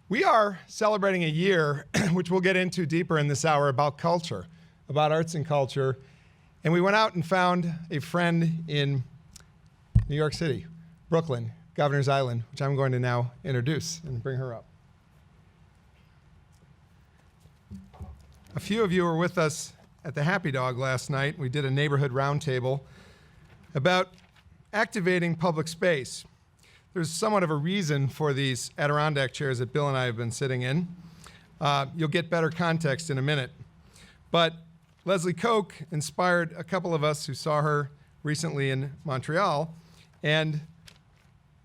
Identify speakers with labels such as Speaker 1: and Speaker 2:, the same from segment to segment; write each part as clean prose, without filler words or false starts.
Speaker 1: We are celebrating a year, which we'll get into deeper in this hour, about culture, about arts and culture. And we went out and found a friend in New York City, Brooklyn, Governor's Island, which I'm going to now introduce and bring her up. A few of you were with us at the Happy Dog last night. We did a neighborhood roundtable about activating public space. There's somewhat of a reason for these Adirondack chairs that Bill and I have been sitting in. You'll get better context in a minute. But Leslie Koch inspired a couple of us who saw her recently in Montreal, and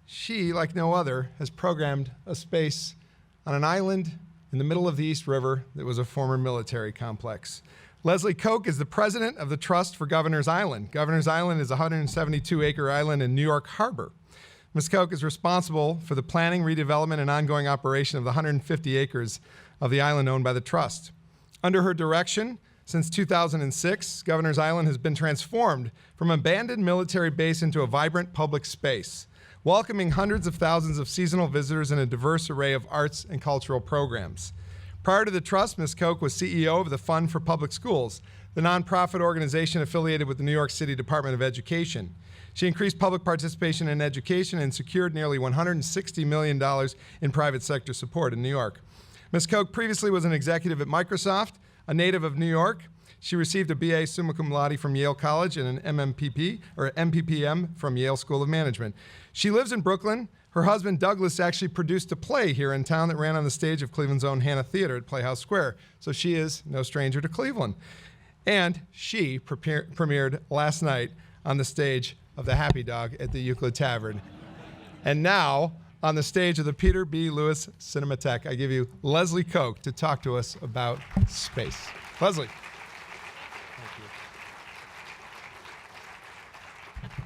Speaker 1: she, like no other, has programmed a space on an island in the middle of the East River that was a former military complex. Leslie Koch is the president of the Trust for Governor's Island. Governor's Island is a 172-acre island in New York Harbor. Ms. Koch is responsible for the planning, redevelopment, and ongoing operation of the 150 acres of the island owned by the Trust. Under her direction, since 2006, Governor's Island has been transformed from an abandoned military base into a vibrant public space, welcoming hundreds of thousands of seasonal visitors and a diverse array of arts and cultural programs. Prior to the Trust, Ms. Koch was CEO of the Fund for Public Schools, the nonprofit organization affiliated with the New York City Department of Education. She increased public participation in education and secured nearly $160 million in private sector support in New York. Ms. Koch previously was an executive at Microsoft, a native of New York. She received a BA summa cum laude from Yale College and an MPPM from Yale School of Management. She lives in Brooklyn. Her husband, Douglas, actually produced a play here in town that ran on the stage of Cleveland's own Hannah Theater at Playhouse Square. So she is no stranger to Cleveland. And she premiered last night on the stage of the Happy Dog at the Euclid Tavern. And now, on the stage of the Peter B. Lewis Cinematheque, I give you Leslie Koch to talk to us about space. Leslie.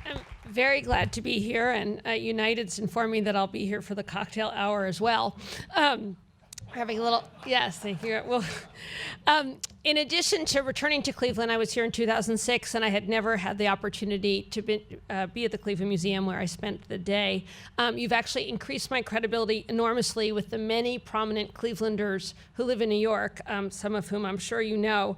Speaker 2: I'm very glad to be here, and United's informed me that I'll be here for the cocktail hour as well. Having a little, yes, thank you. Well, in addition to returning to Cleveland, I was here in 2006, and I had never had the opportunity to be at the Cleveland Museum, where I spent the day. You've actually increased my credibility enormously with the many prominent Clevelanders who live in New York, some of whom I'm sure you know,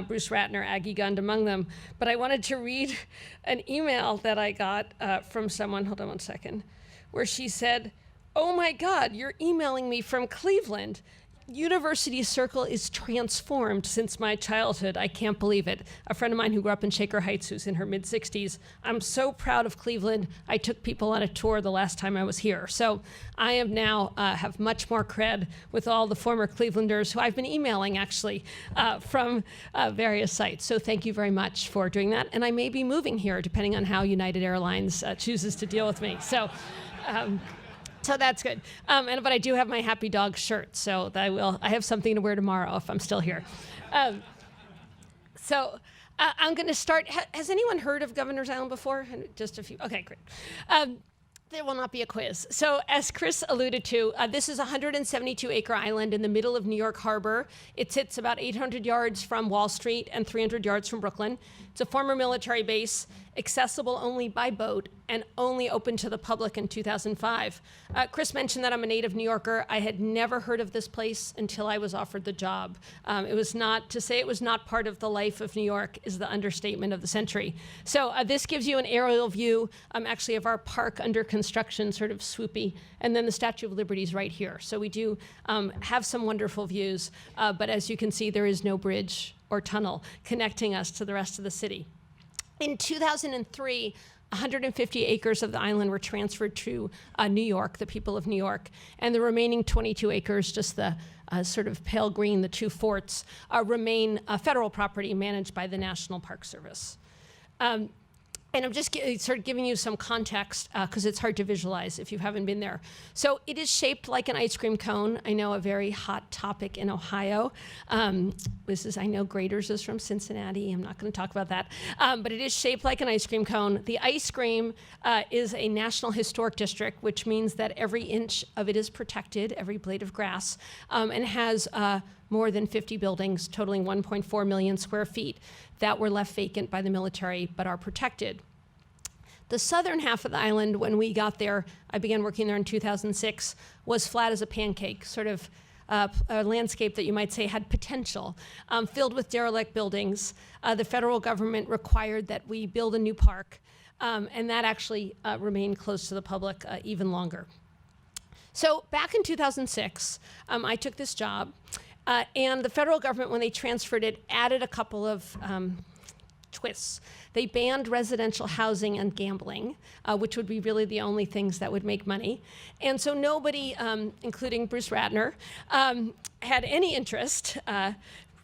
Speaker 2: Bruce Ratner, Aggie Gund among them. But I wanted to read an email that I got from someone, hold on one second, where she said, "Oh my God, you're emailing me from Cleveland. University Circle is transformed since my childhood. I can't believe it." A friend of mine who grew up in Shaker Heights, who's in her mid-60s. I'm so proud of Cleveland. I took people on a tour the last time I was here. So I am now have much more cred with all the former Clevelanders who I've been emailing, actually, from various sites. So thank you very much for doing that. And I may be moving here, depending on how United Airlines chooses to deal with me. So that's good. But I do have my Happy Dog shirt, so I have something to wear tomorrow if I'm still here. I'm going to start. Has anyone heard of Governor's Island before? Just a few. Okay, great. There will not be a quiz. So as Chris alluded to, this is a 172-acre island in the middle of New York Harbor. It sits about 800 yards from Wall Street and 300 yards from Brooklyn. It's a former military base, accessible only by boat and only open to the public in 2005. Chris mentioned that I'm a native New Yorker. I had never heard of this place until I was offered the job. To say it was not part of the life of New York is the understatement of the century. So this gives you an aerial view, actually, of our park under construction, sort of swoopy, and then the Statue of Liberty is right here. So we do have some wonderful views, but as you can see, there is no bridge or tunnel connecting us to the rest of the city. In 2003, 150 acres of the island were transferred to New York, the people of New York, and the remaining 22 acres, just the sort of pale green, the two forts, remain federal property managed by the National Park Service. And I'm just sort of giving you some context because it's hard to visualize if you haven't been there. So it is shaped like an ice cream cone. I know, a very hot topic in Ohio. I know Graders is from Cincinnati. I'm not going to talk about that. But it is shaped like an ice cream cone. The ice cream is a National Historic District, which means that every inch of it is protected, every blade of grass, and has more than 50 buildings totaling 1.4 million square feet that were left vacant by the military but are protected. The southern half of the island, when we got there, I began working there in 2006, was flat as a pancake, sort of a landscape that you might say had potential, filled with derelict buildings. The federal government required that we build a new park, and that actually remained closed to the public even longer. So back in 2006, I took this job, and the federal government, when they transferred it, added a couple of twists. They banned residential housing and gambling, which would be really the only things that would make money. And so nobody, including Bruce Ratner, had any interest,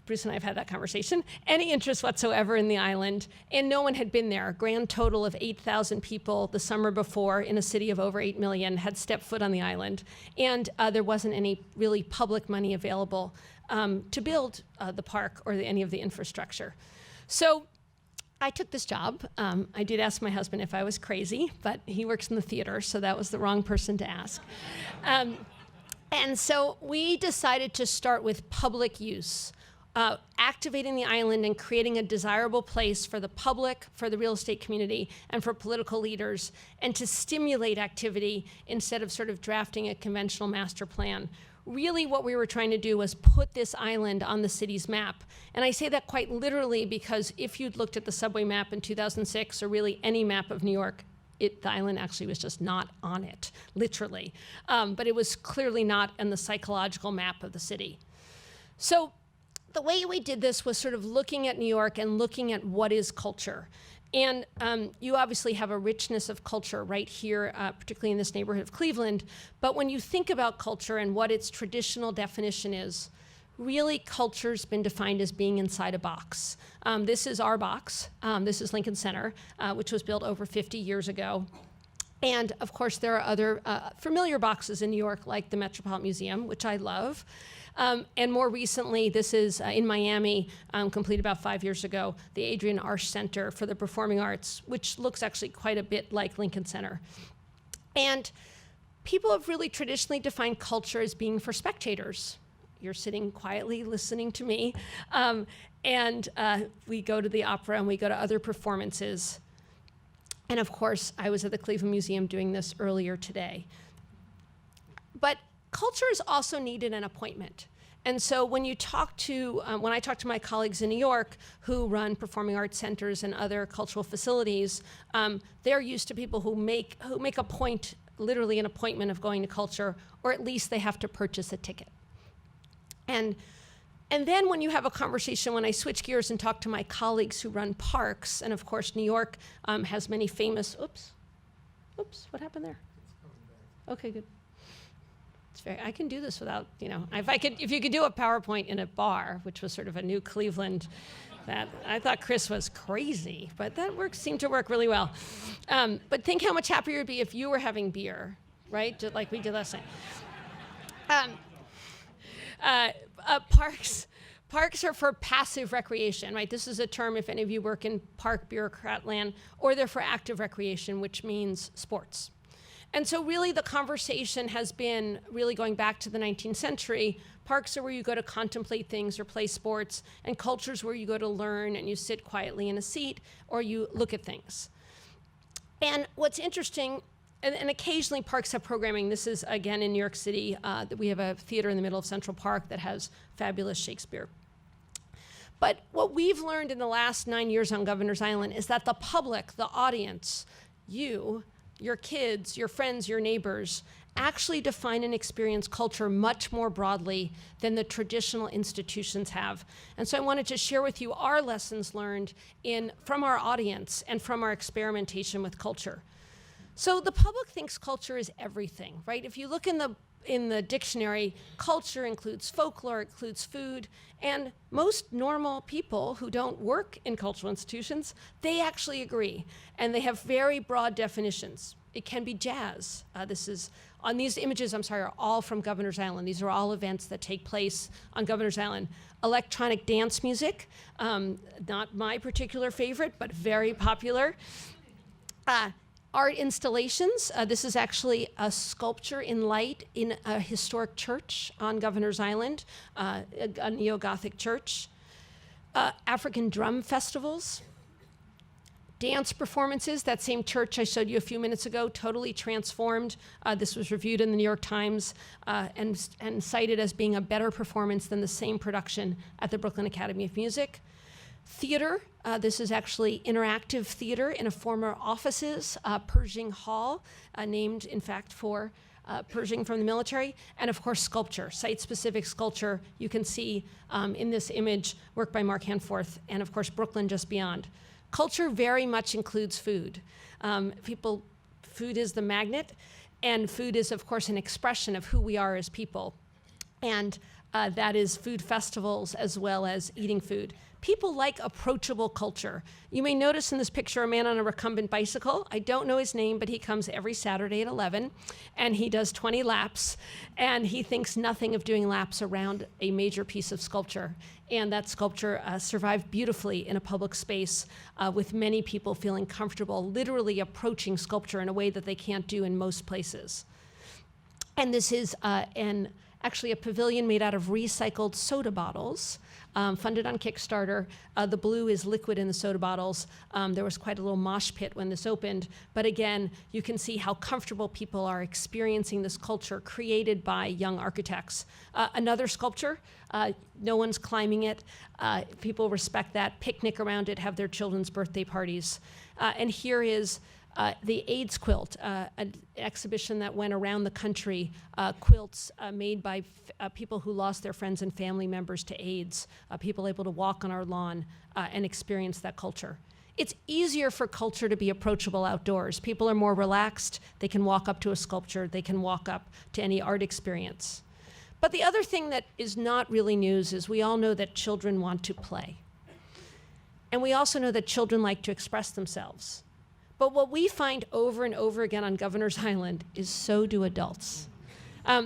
Speaker 2: Bruce and I have had that conversation, any interest whatsoever in the island, and no one had been there. A grand total of 8,000 people the summer before in a city of over 8 million had stepped foot on the island, and there wasn't any really public money available to build the park or any of the infrastructure. So I took this job. I did ask my husband if I was crazy, but he works in the theater, so that was the wrong person to ask. And so we decided to start with public use, activating the island and creating a desirable place for the public, for the real estate community, and for political leaders, and to stimulate activity instead of sort of drafting a conventional master plan. Really what we were trying to do was put this island on the city's map. And I say that quite literally because if you'd looked at the subway map in 2006, or really any map of New York, the island actually was just not on it, literally. But it was clearly not on the psychological map of the city. So the way we did this was sort of looking at New York and looking at what is culture. And you obviously have a richness of culture right here, particularly in this neighborhood of Cleveland. But when you think about culture and what its traditional definition is, really culture's been defined as being inside a box. This is our box. This is Lincoln Center, which was built over 50 years ago. And of course, there are other familiar boxes in New York, like the Metropolitan Museum, which I love. And more recently, this is in Miami, completed about 5 years ago, the Adrian Arsh Center for the Performing Arts, which looks actually quite a bit like Lincoln Center. And people have really traditionally defined culture as being for spectators. You're sitting quietly listening to me, and we go to the opera and we go to other performances. And of course, I was at the Cleveland Museum doing this earlier today. But culture is also needed an appointment. And so when you talk to, when I talk to my colleagues in New York who run performing arts centers and other cultural facilities, they're used to people who make a point, literally an appointment of going to culture, or at least they have to purchase a ticket. And then when you have a conversation, when I switch gears and talk to my colleagues who run parks, and of course New York has many famous, oops, what happened there? Okay, good. I can do this without, if you could do a PowerPoint in a bar, which was sort of a new Cleveland, that I thought Chris was crazy, but that seemed to work really well. But think how much happier you'd be if you were having beer, right? Just like we did last night. Parks are for passive recreation, right? This is a term if any of you work in park bureaucrat land, or they're for active recreation, which means sports. And so really the conversation has been really going back to the 19th century. Parks are where you go to contemplate things or play sports, and culture's where you go to learn and you sit quietly in a seat or you look at things. And what's interesting, and occasionally parks have programming. This is, again, in New York City. We have a theater in the middle of Central Park that has fabulous Shakespeare. But what we've learned in the last 9 years on Governor's Island is that the public, the audience, you, your kids, your friends, your neighbors, actually define and experience culture much more broadly than the traditional institutions have. And so I wanted to share with you our lessons learned from our audience and from our experimentation with culture. So the public thinks culture is everything, right? If you look in the dictionary, culture includes folklore, includes food, and most normal people who don't work in cultural institutions, they actually agree, and they have very broad definitions. It can be jazz. On these images, are all from Governor's Island. These are all events that take place on Governor's Island. Electronic dance music, not my particular favorite, but very popular. Art installations. This is actually a sculpture in light in a historic church on Governor's Island, a neo-Gothic church. African drum festivals. Dance performances, that same church I showed you a few minutes ago, totally transformed. This was reviewed in the New York Times and cited as being a better performance than the same production at the Brooklyn Academy of Music. Theater, this is actually interactive theater in a former offices, Pershing Hall, named in fact for Pershing from the military, and of course sculpture, site-specific sculpture. You can see in this image work by Mark Hanforth, and of course Brooklyn just beyond. Culture very much includes food. Food is the magnet, and food is of course an expression of who we are as people. And that is food festivals as well as eating food. People like approachable culture. You may notice in this picture a man on a recumbent bicycle. I don't know his name, but he comes every Saturday at 11, and he does 20 laps, and he thinks nothing of doing laps around a major piece of sculpture. And that sculpture survived beautifully in a public space with many people feeling comfortable literally approaching sculpture in a way that they can't do in most places. And this is actually a pavilion made out of recycled soda bottles, funded on Kickstarter. The blue is liquid in the soda bottles. There was quite a little mosh pit when this opened, but again, you can see how comfortable people are experiencing this culture created by young architects. Another sculpture, no one's climbing it. People respect that, picnic around it, have their children's birthday parties. And here is the AIDS quilt, an exhibition that went around the country, quilts made by people who lost their friends and family members to AIDS, people able to walk on our lawn and experience that culture. It's easier for culture to be approachable outdoors. People are more relaxed. They can walk up to a sculpture. They can walk up to any art experience. But the other thing that is not really news is we all know that children want to play. And we also know that children like to express themselves. But what we find over and over again on Governor's Island is so do adults.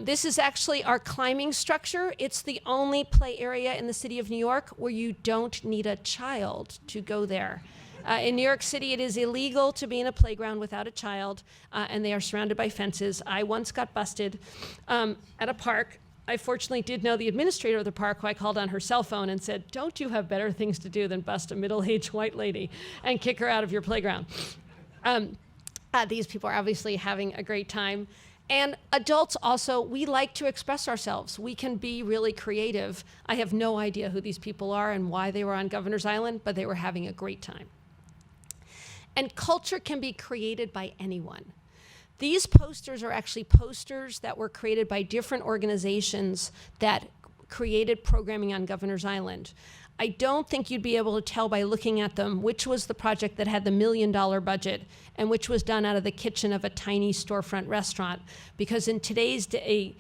Speaker 2: This is actually our climbing structure. It's the only play area in the city of New York where you don't need a child to go there. In New York City, it is illegal to be in a playground without a child, and they are surrounded by fences. I once got busted at a park. I fortunately did know the administrator of the park, who I called on her cell phone and said, "Don't you have better things to do than bust a middle-aged white lady and kick her out of your playground?" These people are obviously having a great time. And adults also, we like to express ourselves. We can be really creative. I have no idea who these people are and why they were on Governor's Island, but they were having a great time. And culture can be created by anyone. These posters are actually posters that were created by different organizations that created programming on Governor's Island. I don't think you'd be able to tell by looking at them which was the project that had the $1 million budget and which was done out of the kitchen of a tiny storefront restaurant, because in today's day,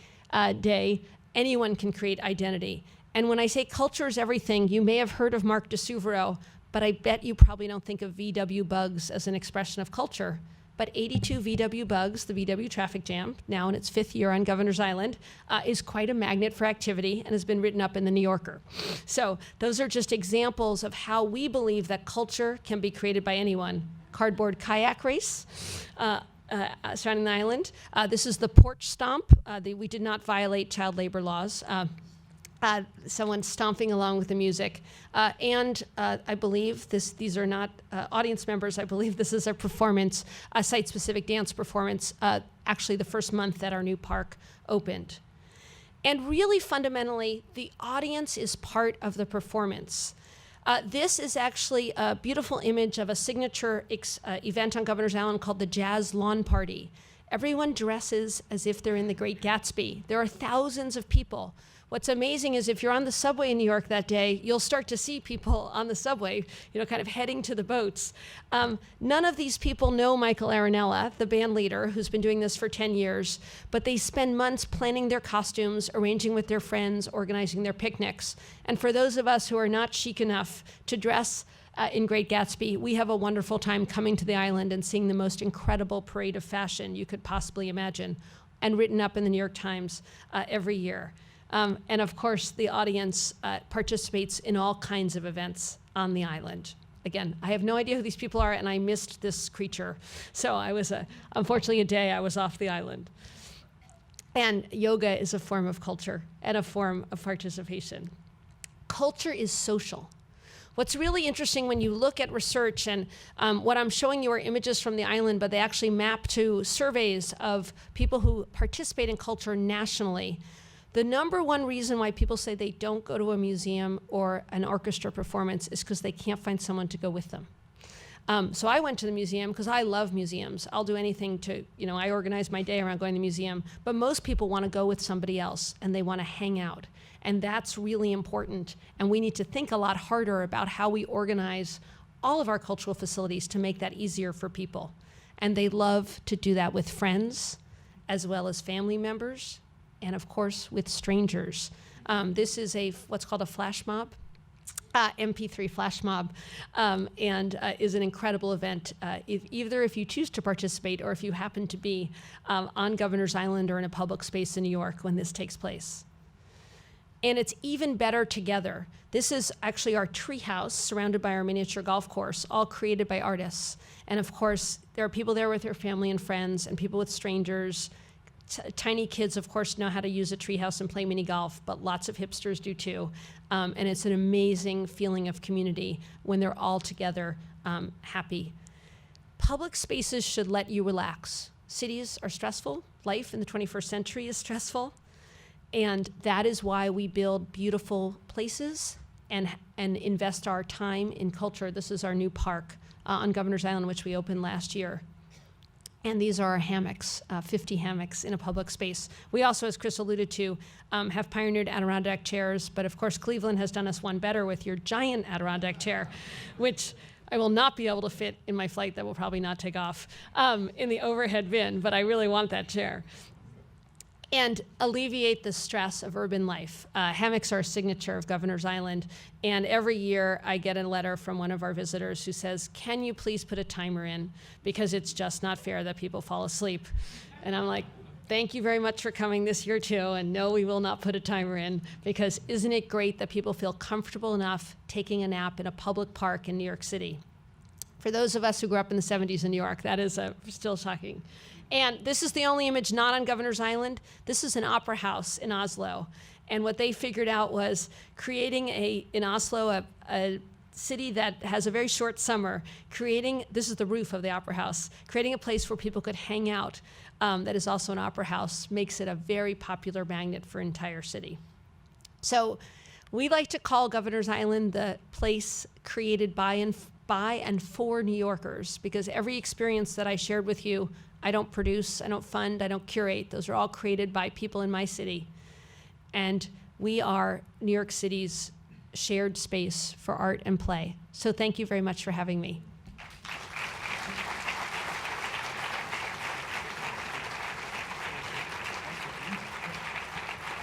Speaker 2: anyone can create identity. And when I say culture is everything, you may have heard of Mark DeSuvero, but I bet you probably don't think of VW bugs as an expression of culture. But 82 VW bugs, the VW traffic jam, now in its 5th year on Governor's Island, is quite a magnet for activity and has been written up in the New Yorker. So those are just examples of how we believe that culture can be created by anyone. Cardboard kayak race surrounding the island. This is the porch stomp. We did not violate child labor laws. Someone stomping along with the music. And I believe these are not audience members. I believe this is a performance, a site-specific dance performance, actually the first month that our new park opened. And really fundamentally, the audience is part of the performance. This is actually a beautiful image of a signature event on Governor's Island called the Jazz Lawn Party. Everyone dresses as if they're in the Great Gatsby. There are thousands of people. What's amazing is if you're on the subway in New York that day, you'll start to see people on the subway, kind of heading to the boats. None of these people know Michael Arenella, the band leader, who's been doing this for 10 years, but they spend months planning their costumes, arranging with their friends, organizing their picnics. And for those of us who are not chic enough to dress in Great Gatsby, we have a wonderful time coming to the island and seeing the most incredible parade of fashion you could possibly imagine, and written up in the New York Times every year. And of course, the audience participates in all kinds of events on the island. Again, I have no idea who these people are, and I missed this creature. So I was, unfortunately, a day I was off the island. And yoga is a form of culture and a form of participation. Culture is social. What's really interesting when you look at research, and what I'm showing you are images from the island, but they actually map to surveys of people who participate in culture nationally. The number one reason why people say they don't go to a museum or an orchestra performance is because they can't find someone to go with them. So I went to the museum because I love museums. I'll do anything to, I organize my day around going to the museum. But most people want to go with somebody else and they want to hang out. And that's really important. And we need to think a lot harder about how we organize all of our cultural facilities to make that easier for people. And they love to do that with friends, as well as family members, and of course with strangers. This is what's called a flash mob. MP3 flash mob, and is an incredible event, either if you choose to participate or if you happen to be on Governor's Island or in a public space in New York when this takes place. And it's even better together. This is actually our treehouse surrounded by our miniature golf course, all created by artists. And of course, there are people there with their family and friends and people with strangers. Tiny kids, of course, know how to use a treehouse and play mini golf, but lots of hipsters do too. And it's an amazing feeling of community when they're all together, happy. Public spaces should let you relax. Cities are stressful. Life in the 21st century is stressful. And that is why we build beautiful places and invest our time in culture. This is our new park on Governor's Island, which we opened last year. And these are our hammocks, 50 hammocks in a public space. We also, as Chris alluded to, have pioneered Adirondack chairs, but of course Cleveland has done us one better with your giant Adirondack chair, which I will not be able to fit in my flight that will probably not take off in the overhead bin, but I really want that chair. And alleviate the stress of urban life. Hammocks are a signature of Governor's Island, and every year I get a letter from one of our visitors who says, can you please put a timer in? Because it's just not fair that people fall asleep. And I'm like, thank you very much for coming this year too, and no, we will not put a timer in, because isn't it great that people feel comfortable enough taking a nap in a public park in New York City? For those of us who grew up in the 70s in New York, that is still shocking. And this is the only image not on Governor's Island. This is an opera house in Oslo. And what they figured out was creating in Oslo, a city that has a very short summer, this is the roof of the opera house, creating a place where people could hang out that is also an opera house makes it a very popular magnet for an entire city. So we like to call Governor's Island the place created by and for New Yorkers, because every experience that I shared with you, I don't produce, I don't fund, I don't curate. Those are all created by people in my city. And we are New York City's shared space for art and play. So thank you very much for having me.